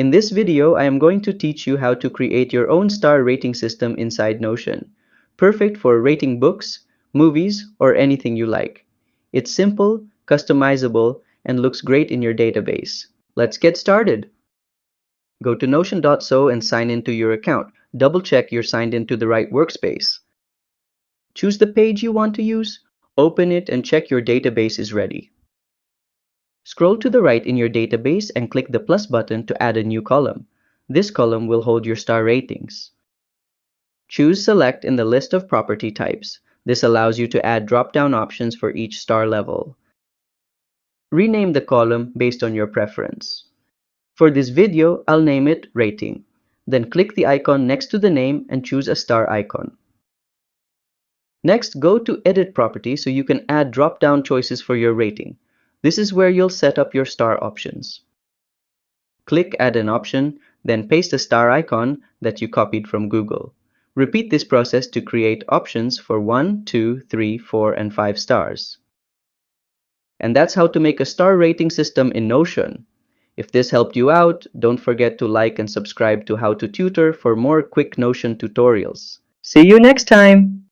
In this video, I am going to teach you how to create your own star rating system inside Notion. Perfect for rating books, movies, or anything you like. It's simple, customizable, and looks great in your database. Let's get started. Go to notion.so and sign into your account. Double check you're signed into the right workspace. Choose the page you want to use, open it, and check your database is ready. Scroll to the right in your database and click the plus button to add a new column. This column will hold your star ratings. Choose Select in the list of property types. This allows you to add drop-down options for each star level. Rename the column based on your preference. For this video, I'll name it Rating. Then click the icon next to the name and choose a star icon. Next, go to Edit Property so you can add drop-down choices for your rating. This is where you'll set up your star options. Click Add an option, then paste the star icon that you copied from Google. Repeat this process to create options for 1, 2, 3, 4, and 5 stars. And that's how to make a star rating system in Notion. If this helped you out, don't forget to like and subscribe to How to Tutor for more quick Notion tutorials. See you next time!